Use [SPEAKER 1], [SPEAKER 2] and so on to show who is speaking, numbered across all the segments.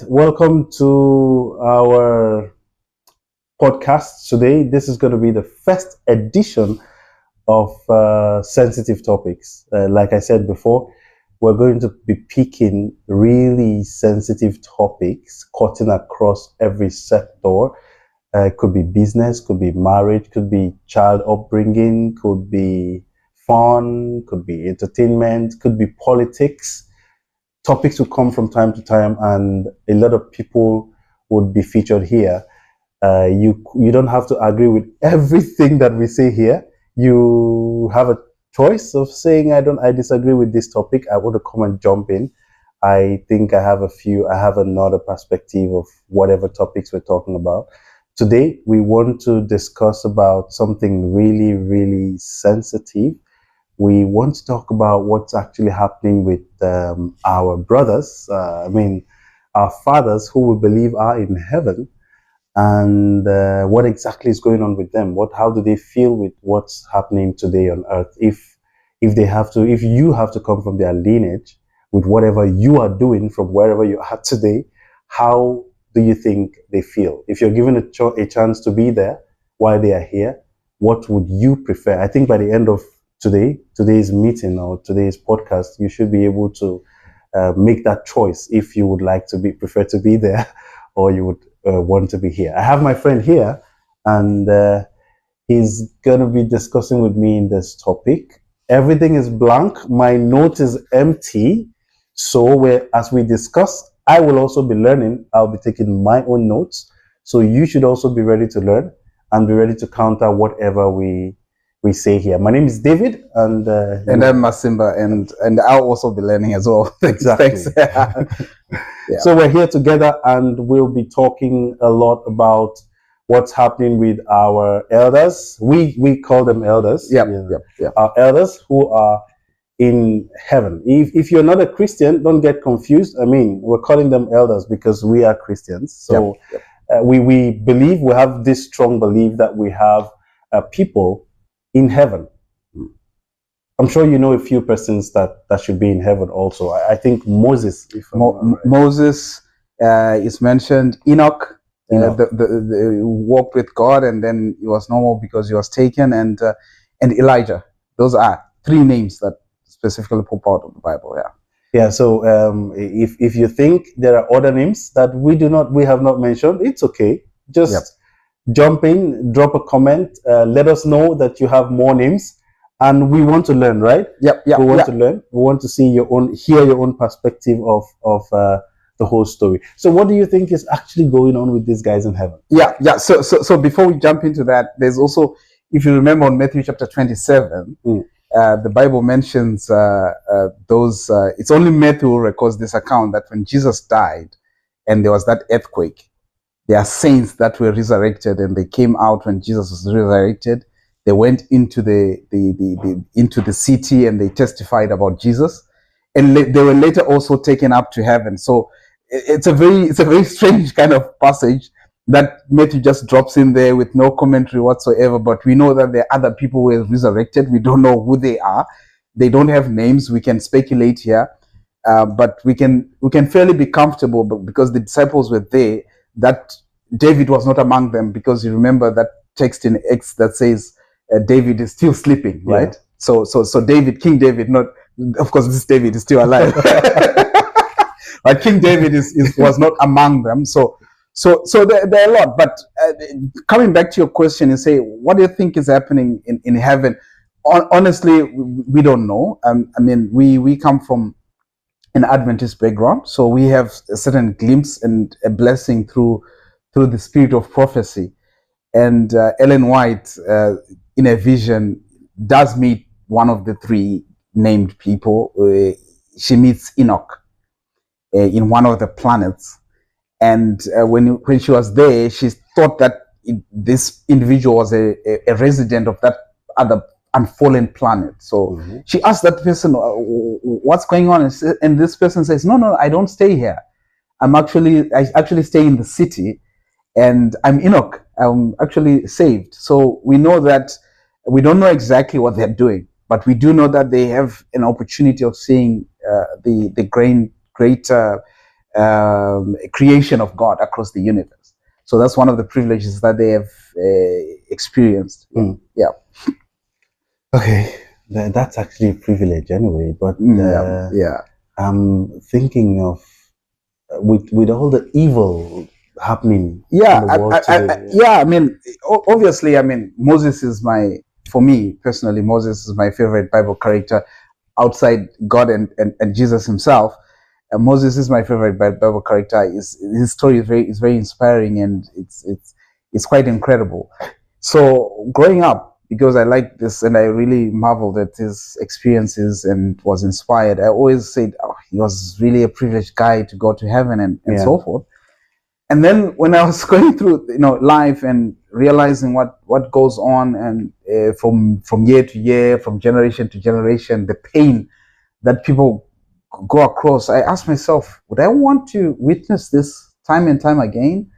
[SPEAKER 1] welcome to our podcast today. This is going to be the first edition of sensitive topics. Like I said before, we're going to be picking really sensitive topics, cutting across every sector. It could be business, could be marriage, could be child upbringing, could be fun, could be entertainment, could be politics. Topics will come from time to time, and a lot of people would be featured here. You don't have to agree with everything that we say here. You have a choice of saying I disagree with this topic. I want to come and jump in. I think I have another perspective of whatever topics we're talking about. Today we want to discuss about something really, really sensitive. We want to talk about what's actually happening with our brothers, our fathers who we believe are in heaven, and what exactly is going on with them. How do they feel with what's happening today on earth? If you have to come from their lineage with whatever you are doing from wherever you are today, how do you think they feel? If you're given a chance to be there while they are here, what would you prefer? I think by the end of today's meeting or today's podcast, you should be able to make that choice if you would like to prefer to be there or you would want to be here. I have my friend here, and he's going to be discussing with me in this topic. Everything is blank. My note is empty. So as we discuss, I will also be learning. I'll be taking my own notes. So you should also be ready to learn and be ready to counter whatever we say here. My name is David, and
[SPEAKER 2] I'm Masimba, and I'll also be learning as well.
[SPEAKER 1] Exactly.
[SPEAKER 2] Thanks.
[SPEAKER 1] Yeah. So we're here together, and we'll be talking a lot about what's happening with our elders. We call them elders.
[SPEAKER 2] Yeah.
[SPEAKER 1] Our elders who are in heaven. If you're not a Christian, don't get confused. We're calling them elders because we are Christians. So we believe, we have this strong belief that we have people in heaven. I'm sure you know a few persons that should be in heaven also. I think Moses.
[SPEAKER 2] Moses is mentioned. Enoch. The walked with God, and then he was no more because he was taken. And Elijah. Those are three names that specifically pop out of the Bible.
[SPEAKER 1] Yeah. So if you think there are other names that we have not mentioned, it's okay. Just jump in, drop a comment, let us know that you have more names, and we want to learn, right?
[SPEAKER 2] We
[SPEAKER 1] want to learn. We want to hear your own perspective of the whole story. So what do you think is actually going on with these guys in heaven?
[SPEAKER 2] So before we jump into that, there's also, if you remember, on Matthew chapter 27, the Bible mentions those. It's only Matthew who records this account that when Jesus died and there was that earthquake, there are saints that were resurrected, and they came out when Jesus was resurrected. They went into the city, and they testified about Jesus, and they were later also taken up to heaven. So it's a very strange kind of passage that Matthew just drops in there with no commentary whatsoever. But we know that there are other people who were resurrected. We don't know who they are. They don't have names. We can speculate here, but we can fairly be comfortable because the disciples were there, that David was not among them, because you remember that text in Acts that says David is still sleeping, right? So David, King David, not, of course, this David is still alive, but King David was not among them. So there are a lot. But coming back to your question, you say, what do you think is happening in heaven? Honestly, we don't know. We come from an Adventist background, so we have a certain glimpse and a blessing through the spirit of prophecy. And Ellen White, in a vision, does meet one of the three named people. She meets Enoch in one of the planets. And when she was there, she thought that this individual was a resident of that other unfallen planet. So she asked that person, what's going on? And this person says, no, I don't stay here. I actually stay in the city, and I'm Enoch. I'm actually saved. So we know that we don't know exactly what they're doing, but we do know that they have an opportunity of seeing the great creation of God across the universe. So that's one of the privileges that they have experienced. Yeah.
[SPEAKER 1] Okay, that's actually a privilege anyway. But
[SPEAKER 2] Yeah.
[SPEAKER 1] I'm thinking of with all the evil happening
[SPEAKER 2] Yeah,
[SPEAKER 1] in the world today.
[SPEAKER 2] I mean, obviously, I mean, Moses is for me personally, Moses is my favorite Bible character outside God and Jesus himself. Moses is my favorite Bible character. His story is very inspiring, and it's quite incredible. So growing up, because I liked this and I really marveled at his experiences and was inspired, I always said, oh, he was really a privileged guy to go to heaven and so forth. And then when I was going through, life and realizing what goes on, and from year to year, from generation to generation, the pain that people go across, I asked myself, would I want to witness this time and time again,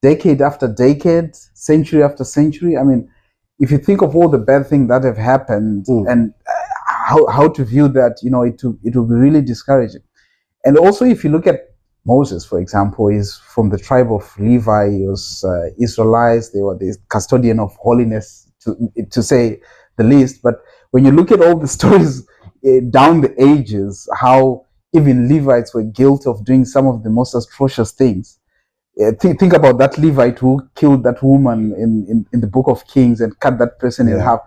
[SPEAKER 2] decade after decade, century after century? I mean, if you think of all the bad things that have happened and how to view that, it will be really discouraging. And also, if you look at Moses, for example, is from the tribe of Levi. He was Israelites. They were the custodian of holiness, to say the least. But when you look at all the stories down the ages, how even Levites were guilty of doing some of the most atrocious things. Think about that Levite who killed that woman in the book of Kings and cut that person in half.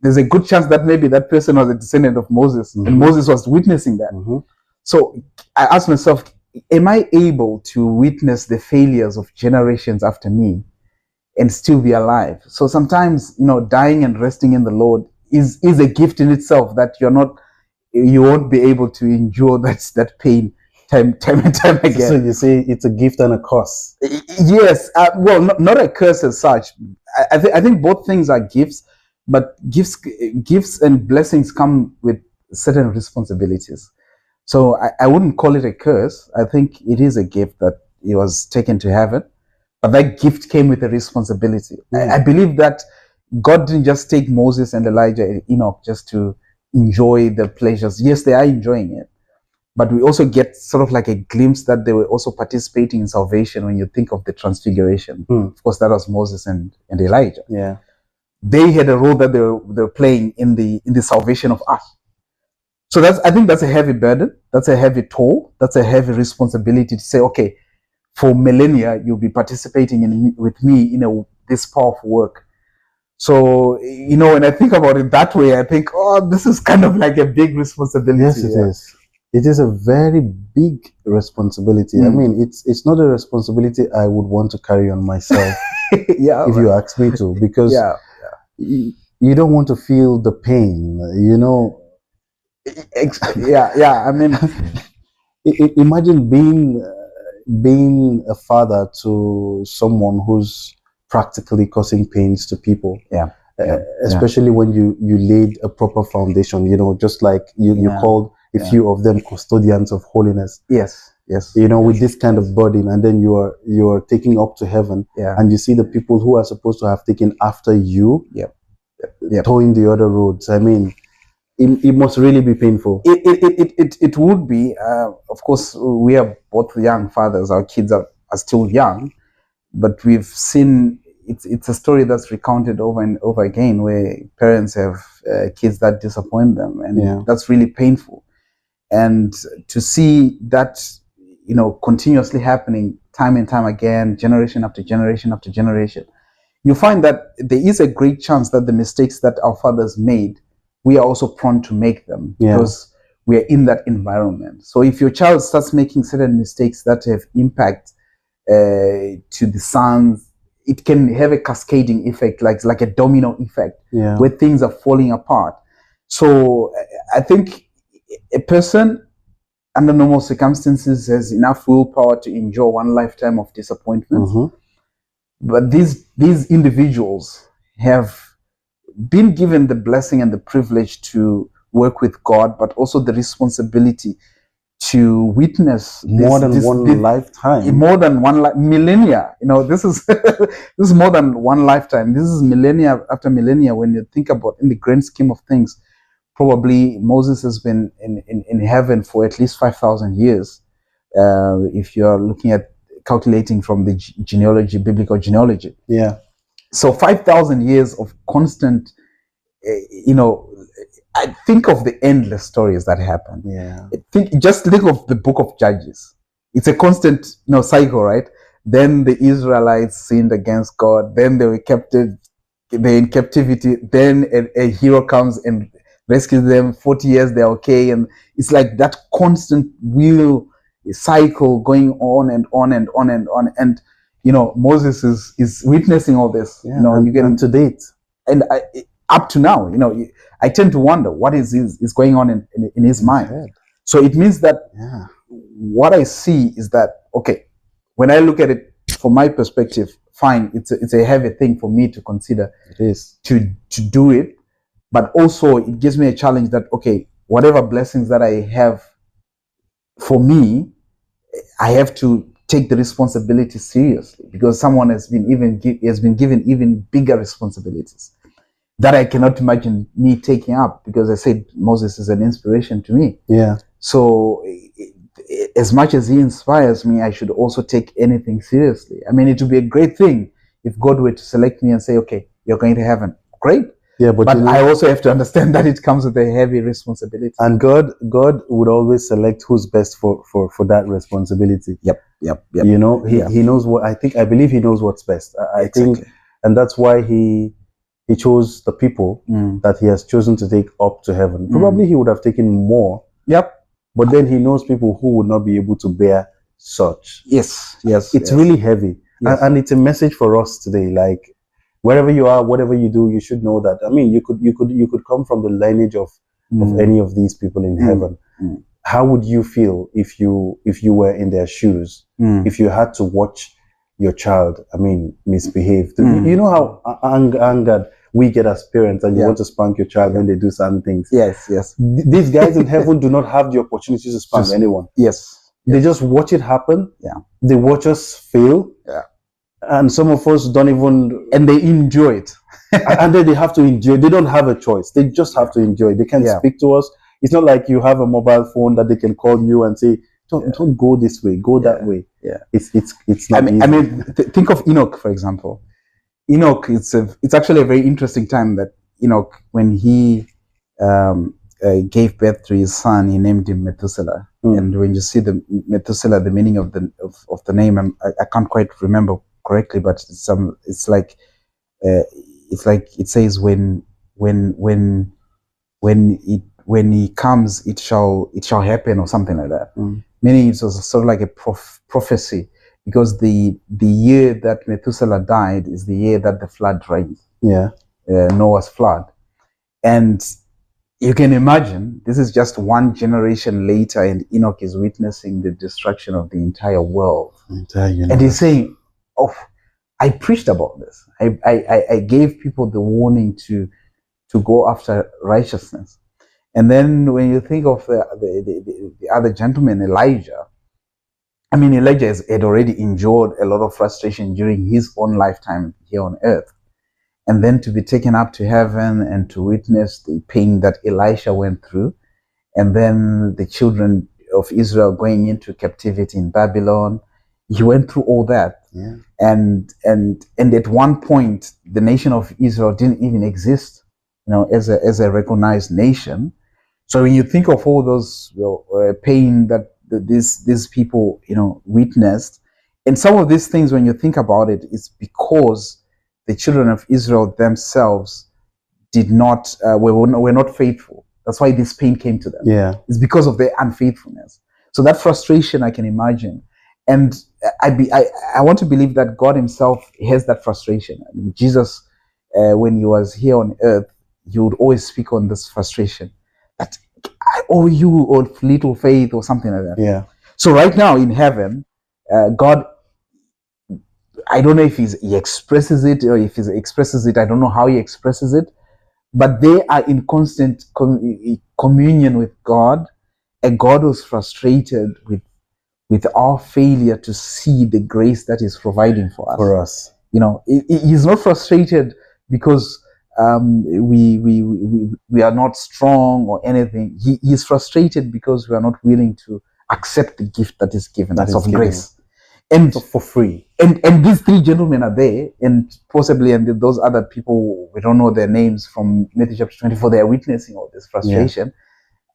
[SPEAKER 2] There's a good chance that maybe that person was a descendant of Moses, and Moses was witnessing that. So I asked myself, am I able to witness the failures of generations after me and still be alive? So sometimes, dying and resting in the Lord is a gift in itself, that you won't be able to endure that pain time and time again.
[SPEAKER 1] So you say it's a gift and a curse.
[SPEAKER 2] Yes. Well, not a curse as such. I think both things are gifts, but gifts and blessings come with certain responsibilities. So I wouldn't call it a curse. I think it is a gift that he was taken to heaven, but that gift came with a responsibility. I believe that God didn't just take Moses and Elijah and Enoch just to enjoy the pleasures. Yes, they are enjoying it, but we also get sort of like a glimpse that they were also participating in salvation when you think of the transfiguration. Of course, that was Moses and Elijah.
[SPEAKER 1] Yeah,
[SPEAKER 2] they had a role that they were playing in the salvation of us. So I think that's a heavy burden. That's a heavy toll. That's a heavy responsibility to say, okay, for millennia, you'll be participating with me in this powerful work. So, when I think about it that way, I think, oh, this is kind of like a big responsibility.
[SPEAKER 1] Yes, it is. It is a very big responsibility. I mean, it's not a responsibility I would want to carry on myself. If you ask me to, because you don't want to feel the pain,
[SPEAKER 2] I mean,
[SPEAKER 1] imagine being a father to someone who's practically causing pains to people. Especially when you laid a proper foundation. Just like you called a few of them custodians of holiness.
[SPEAKER 2] Yes.
[SPEAKER 1] With this kind of burden, and then you are taking up to heaven, and you see the people who are supposed to have taken after you, towing the other roads. I mean, it must really be painful.
[SPEAKER 2] It would be. Of course, we are both young fathers. Our kids are still young, but we've seen it's a story that's recounted over and over again, where parents have kids that disappoint them, and that's really painful. And to see that, continuously happening time and time again, generation after generation after generation, you find that there is a great chance that the mistakes that our fathers made, we are also prone to make them because we are in that environment. So if your child starts making certain mistakes that have impact to the sons, it can have a cascading effect, like a domino effect, where things are falling apart. So I think a person under normal circumstances has enough willpower to endure one lifetime of disappointment. But these individuals have been given the blessing and the privilege to work with God, but also the responsibility to witness
[SPEAKER 1] more than one lifetime,
[SPEAKER 2] more than one millennia. This is this is more than one lifetime. This is millennia after millennia. When you think about in the grand scheme of things, probably Moses has been in heaven for at least 5,000 years. if you're looking at calculating from the genealogy, biblical genealogy.
[SPEAKER 1] Yeah.
[SPEAKER 2] So 5,000 years of constant, I think of the endless stories that happen.
[SPEAKER 1] Yeah.
[SPEAKER 2] Just think of the book of Judges. It's a constant, cycle, right? Then the Israelites sinned against God. Then they were captive. They're in captivity. Then a hero comes and rescues them. 40 years, they're okay. And it's like that constant wheel cycle going on and on and on and on. And, Moses is witnessing all this.
[SPEAKER 1] Yeah. You get to date.
[SPEAKER 2] And up to now, I tend to wonder what is going on in his mind.
[SPEAKER 1] Head.
[SPEAKER 2] So it means that
[SPEAKER 1] Yeah.
[SPEAKER 2] what I see is that, okay, when I look at it from my perspective, fine, it's a heavy thing for me to consider.
[SPEAKER 1] It is.
[SPEAKER 2] To do it, but also it gives me a challenge that, okay, whatever blessings that I have for me, I have to take the responsibility seriously, because someone has been given even bigger responsibilities that I cannot imagine me taking up, because I said Moses is an inspiration to me.
[SPEAKER 1] Yeah.
[SPEAKER 2] So as much as he inspires me, I should also take anything seriously. I mean, it would be a great thing if God were to select me and say, okay, you're going to heaven. Great.
[SPEAKER 1] Yeah, but
[SPEAKER 2] I also have to understand that it comes with a heavy responsibility.
[SPEAKER 1] And God would always select who's best for that responsibility.
[SPEAKER 2] Yep.
[SPEAKER 1] He knows what, I believe he knows what's best. I
[SPEAKER 2] Exactly.
[SPEAKER 1] think, and that's why he chose the people that he has chosen to take up to heaven. Probably he would have taken more.
[SPEAKER 2] Yep.
[SPEAKER 1] But then he knows people who would not be able to bear such.
[SPEAKER 2] Yes.
[SPEAKER 1] It's really heavy.
[SPEAKER 2] Yes.
[SPEAKER 1] And it's a message for us today. Like, wherever you are, whatever you do, you should know that. I mean, you could come from the lineage of any of these people in heaven. How would you feel if you were in their shoes? If you had to watch your child, misbehave? You know how angered we get as parents, and you want to spank your child when they do certain things.
[SPEAKER 2] Yes.
[SPEAKER 1] These guys in heaven do not have the opportunity to spank anyone.
[SPEAKER 2] Yes.
[SPEAKER 1] They just watch it happen.
[SPEAKER 2] Yeah.
[SPEAKER 1] They watch us fail.
[SPEAKER 2] Yeah.
[SPEAKER 1] And some of us don't even...
[SPEAKER 2] And they enjoy it.
[SPEAKER 1] And then they have to enjoy. They don't have a choice. They just have to enjoy. They can't speak to us. It's not like you have a mobile phone that they can call you and say, don't go this way, go that way.
[SPEAKER 2] Yeah.
[SPEAKER 1] It's not easy.
[SPEAKER 2] Think of Enoch, for example. Enoch, it's actually a very interesting time that Enoch, when he gave birth to his son, he named him Methuselah. And when you see the Methuselah, the meaning of the name, I can't quite remember correctly, but it's like it says when he comes, it shall happen, or something like that. Meaning it was sort of like a prophecy, because the year that Methuselah died is the year that the flood rained.
[SPEAKER 1] Yeah.
[SPEAKER 2] Noah's flood. And you can imagine, this is just one generation later, and Enoch is witnessing the destruction of the entire world. And he's saying, oh, I preached about this. I gave people the warning to go after righteousness. And then when you think of the other gentleman, Elijah, Elijah had already endured a lot of frustration during his own lifetime here on earth. And then to be taken up to heaven and to witness the pain that Elisha went through, and then the children of Israel going into captivity in Babylon, he went through all that.
[SPEAKER 1] Yeah.
[SPEAKER 2] And at one point, the nation of Israel didn't even exist, as a recognized nation. So when you think of all those pain that these people, witnessed, and some of these things, when you think about it, it's because the children of Israel themselves were not faithful. That's why this pain came to them.
[SPEAKER 1] Yeah.
[SPEAKER 2] It's because of their unfaithfulness. So that frustration, I can imagine. And I want to believe that God himself has that frustration. Jesus, when he was here on earth, he would always speak on this frustration. That, oh, you of little faith, or something like that.
[SPEAKER 1] Yeah.
[SPEAKER 2] So right now in heaven, God, I don't know if he expresses it, or if he expresses it, I don't know how he expresses it, but they are in constant communion with God, and God was frustrated with our failure to see the grace that is providing for us. He's not frustrated because we are not strong or anything. He is frustrated because we are not willing to accept the gift that is given,
[SPEAKER 1] That
[SPEAKER 2] that's
[SPEAKER 1] is
[SPEAKER 2] of
[SPEAKER 1] given.
[SPEAKER 2] grace. And
[SPEAKER 1] So for free.
[SPEAKER 2] and these three gentlemen are there, and possibly, and those other people, we don't know their names, from Matthew chapter 24, they are witnessing all this frustration.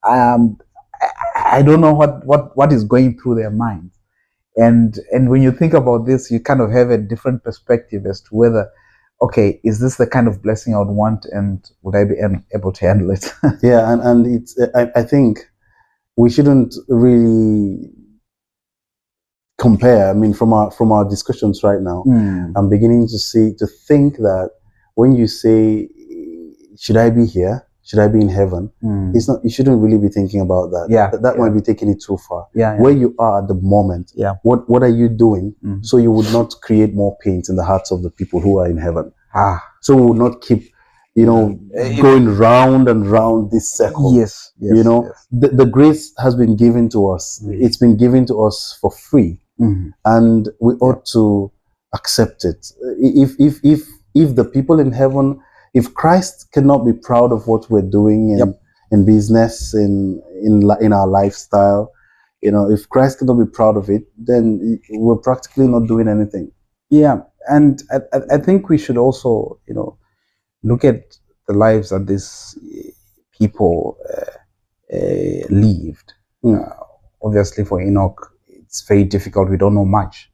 [SPEAKER 2] I don't know what is going through their minds. And when you think about this, you kind of have a different perspective as to whether, okay, is this the kind of blessing I would want, and would I be able to handle it?
[SPEAKER 1] Yeah, and it's I think we shouldn't really compare. I mean, from our discussions right now, I'm beginning to think that when you say, should I be here? Should I be in heaven? It's not. You shouldn't really be thinking about that.
[SPEAKER 2] Yeah,
[SPEAKER 1] that might be taking it too far.
[SPEAKER 2] Yeah.
[SPEAKER 1] Where you are at the moment.
[SPEAKER 2] Yeah.
[SPEAKER 1] What are you doing so you would not create more pains in the hearts of the people who are in heaven? So we will not keep, going round and round this circle.
[SPEAKER 2] Yes.
[SPEAKER 1] The grace has been given to us. It's been given to us for free, and we ought to accept it. If the people in heaven, if Christ cannot be proud of what we're doing in business, in our lifestyle, if Christ cannot be proud of it, then we're practically not doing anything.
[SPEAKER 2] Yeah, and I think we should also, look at the lives that these people lived. Obviously, for Enoch, it's very difficult. We don't know much.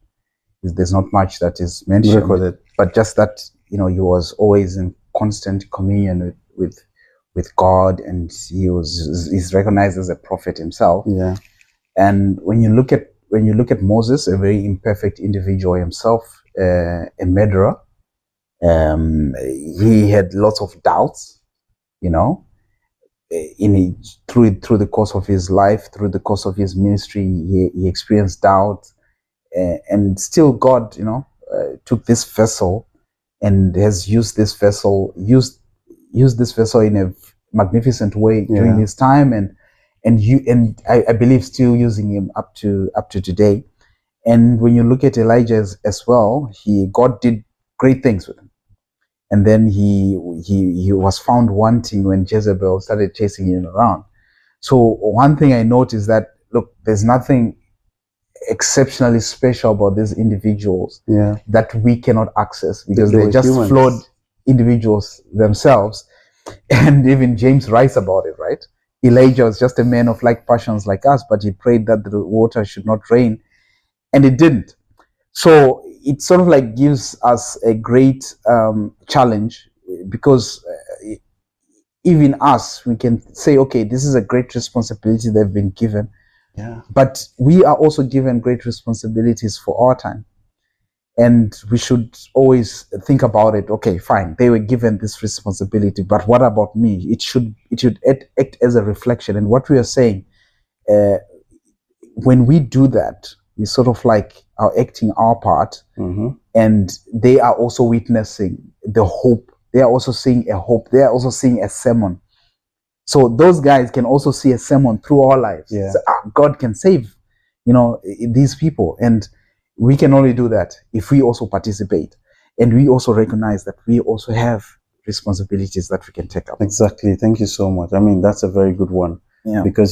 [SPEAKER 2] There's not much that is mentioned,
[SPEAKER 1] recorded,
[SPEAKER 2] but just that he was always in constant communion with God, and he's recognized as a prophet himself.
[SPEAKER 1] Yeah.
[SPEAKER 2] And when you look at Moses, a very imperfect individual himself, a murderer, he had lots of doubts, through the course of his life, through the course of his ministry, he experienced doubt, and still God, took this vessel and has used this vessel in a magnificent way during his time, and I believe still using him up to today. And when you look at Elijah as well, God did great things with him, and then he was found wanting when Jezebel started chasing him around. So one thing I noticed is that, look, there's nothing exceptionally special about these individuals that we cannot access, because they're just humans. Flawed individuals themselves. And even James writes about it, right? Elijah was just a man of like passions like us, but he prayed that the water should not rain, and it didn't. So it sort of like gives us a great challenge, because even us, we can say, okay, this is a great responsibility they've been given.
[SPEAKER 1] Yeah.
[SPEAKER 2] But we are also given great responsibilities for our time. And we should always think about it. Okay, fine, they were given this responsibility, but what about me? It should act as a reflection. And what we are saying, when we do that, we sort of like are acting our part, and they are also witnessing the hope. They are also seeing a hope. They are also seeing a sermon. So those guys can also see a sermon through our lives.
[SPEAKER 1] Yeah.
[SPEAKER 2] So, God can save, these people, and we can only do that if we also participate, and we also recognize that we also have responsibilities that we can take up.
[SPEAKER 1] Exactly. Thank you so much. I mean, that's a very good one.
[SPEAKER 2] Yeah.
[SPEAKER 1] Because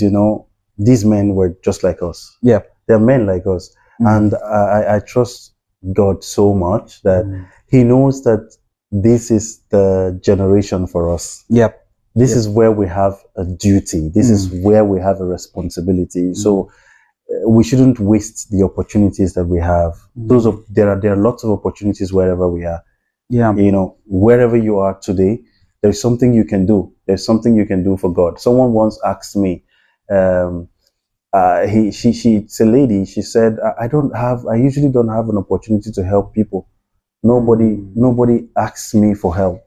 [SPEAKER 1] these men were just like us.
[SPEAKER 2] Yeah.
[SPEAKER 1] They're men like us, and I trust God so much that He knows that this is the generation for us.
[SPEAKER 2] Yep.
[SPEAKER 1] This is where we have a duty. This is where we have a responsibility. So we shouldn't waste the opportunities that we have. There are lots of opportunities wherever we are.
[SPEAKER 2] Yeah.
[SPEAKER 1] Wherever you are today, there's something you can do. There's something you can do for God. Someone once asked me, it's a lady. She said, I usually don't have an opportunity to help people. Nobody asks me for help.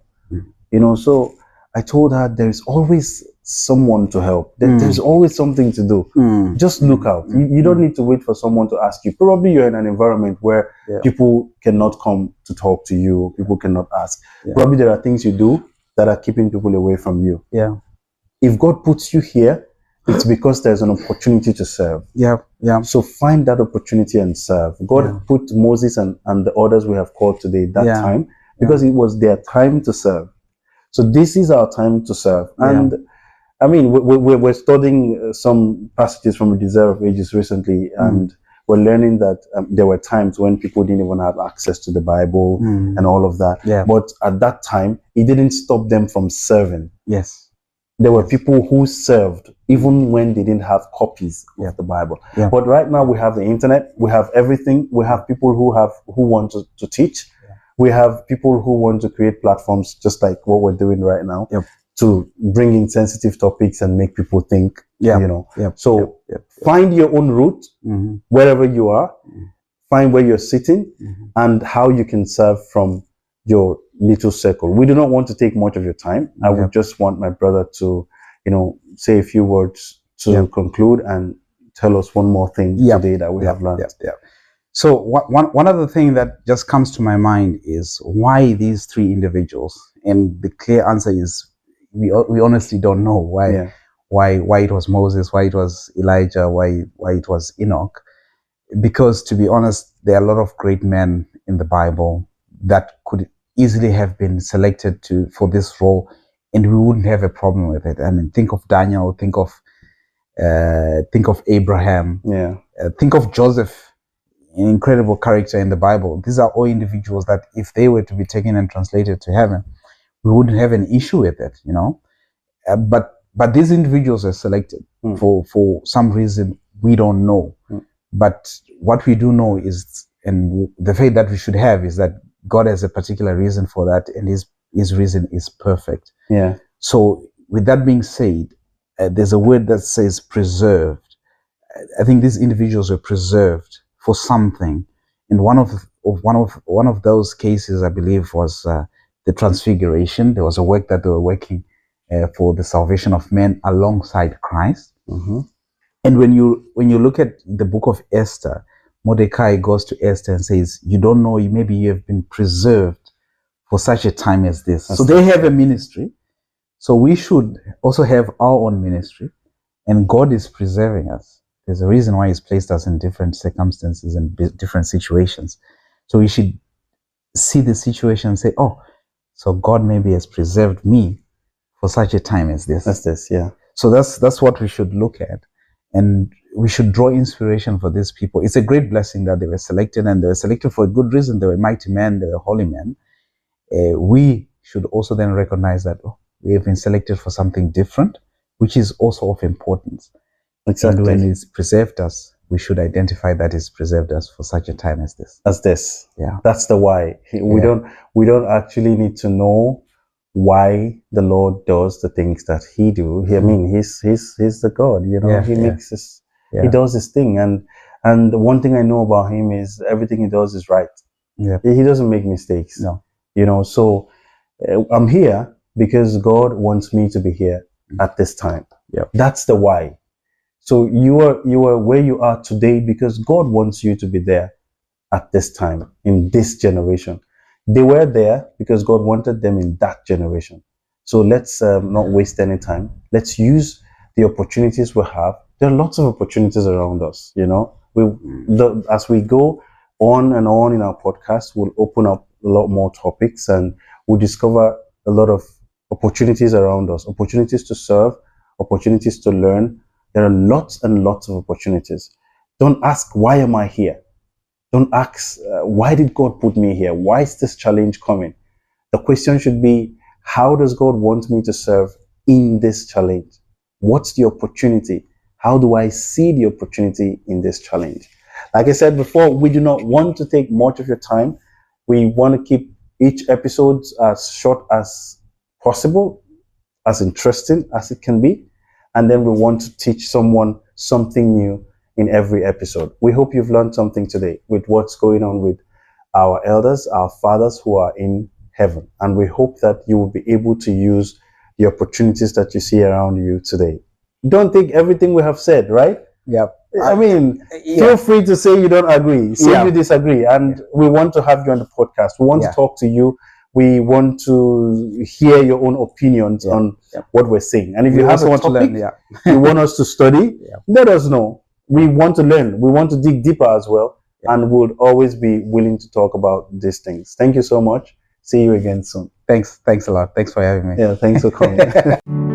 [SPEAKER 1] So I told her there's always someone to help. There's always something to do. Just look out. You don't need to wait for someone to ask you. Probably you're in an environment where people cannot come to talk to you. People cannot ask. Probably there are things you do that are keeping people away from you.
[SPEAKER 2] Yeah.
[SPEAKER 1] If God puts you here, it's because there's an opportunity to serve.
[SPEAKER 2] Yeah. Yeah.
[SPEAKER 1] So find that opportunity and serve. God put Moses and the others we have called today that time because it was their time to serve. So this is our time to serve. And I mean, we're studying some passages from the Desire of Ages recently, and we're learning that there were times when people didn't even have access to the Bible and all of that.
[SPEAKER 2] Yeah.
[SPEAKER 1] But at that time, it didn't stop them from serving.
[SPEAKER 2] Yes.
[SPEAKER 1] There were people who served even when they didn't have copies of the Bible.
[SPEAKER 2] Yeah.
[SPEAKER 1] But right now we have the internet, we have everything. We have people who want to teach.
[SPEAKER 2] Yeah.
[SPEAKER 1] We have people who want to create platforms just like what we're doing right now to bring in sensitive topics and make people think, you know. So find your own route wherever you are, find where you're sitting and how you can serve from your little circle. We do not want to take much of your time. I would just want my brother to, you know, say a few words to conclude and tell us one more thing today that we have learned.
[SPEAKER 2] So one other thing that just comes to my mind is why these three individuals, and the clear answer is we honestly don't know why it was Moses, why it was Elijah, why it was Enoch. Because to be honest, there are a lot of great men in the Bible that could easily have been selected for this role, and we wouldn't have a problem with it. I mean, think of Daniel, think of Abraham, think of Joseph, an incredible character in the Bible. These are all individuals that if they were to be taken and translated to heaven, we wouldn't have an issue with it, you know. But these individuals are selected for some reason we don't know. But what we do know is, and the faith that we should have is that God has a particular reason for that, and his reason is perfect.
[SPEAKER 1] Yeah.
[SPEAKER 2] So with that being said, there's a word that says preserved. I think these individuals were preserved for something. And one of those cases, I believe, was the Transfiguration. There was a work that they were working for the salvation of men alongside Christ. And when you look at the book of Esther, Mordecai goes to Esther and says, you don't know, maybe you have been preserved for such a time as this. So they have a ministry. So we should also have our own ministry. And God is preserving us. There's a reason why he's placed us in different circumstances and different situations. So we should see the situation and say, oh, so God maybe has preserved me for such a time as this. So that's what we should look at. And we should draw inspiration for these people. It's a great blessing that they were selected, and they were selected for a good reason. They were mighty men, they were holy men. We should also then recognize that we have been selected for something different, which is also of importance. And when it's preserved us, we should identify that it's preserved us for such a time as this. Yeah.
[SPEAKER 1] That's the why. We don't actually need to know why the Lord does the things that he do. I mean, he's the God, you know. He makes this, he does this thing, and the one thing I know about him is everything he does is right. He doesn't make mistakes.
[SPEAKER 2] No.
[SPEAKER 1] You know, so I'm here because God wants me to be here at this time. That's the why. So you are where you are today because God wants you to be there at this time, in this generation. They were there because God wanted them in that generation. So let's not waste any time. Let's use the opportunities we have. There are lots of opportunities around us, you know. As we go on and on in our podcast, we'll open up a lot more topics and we'll discover a lot of opportunities around us, opportunities to serve, opportunities to learn. There are lots and lots of opportunities. Don't ask, why am I here? Don't ask, why did God put me here? Why is this challenge coming? The question should be, how does God want me to serve in this challenge? What's the opportunity? How do I see the opportunity in this challenge? Like I said before, we do not want to take much of your time. We want to keep each episode as short as possible, as interesting as it can be. And then we want to teach someone something new in every episode. We hope you've learned something today with what's going on with our elders, our fathers who are in heaven. And we hope that you will be able to use the opportunities that you see around you today. Don't take everything we have said, right? I mean, feel free to say you don't agree, say you disagree. And we want to have you on the podcast. We want to talk to you. We want to hear your own opinions on what we're saying. And if you have a topic you want us to study, let us know. We want to learn. We want to dig deeper as well. And we'll always be willing to talk about these things. Thank you so much. See you again soon.
[SPEAKER 2] Thanks a lot. Thanks for having me.
[SPEAKER 1] Yeah, thanks for coming.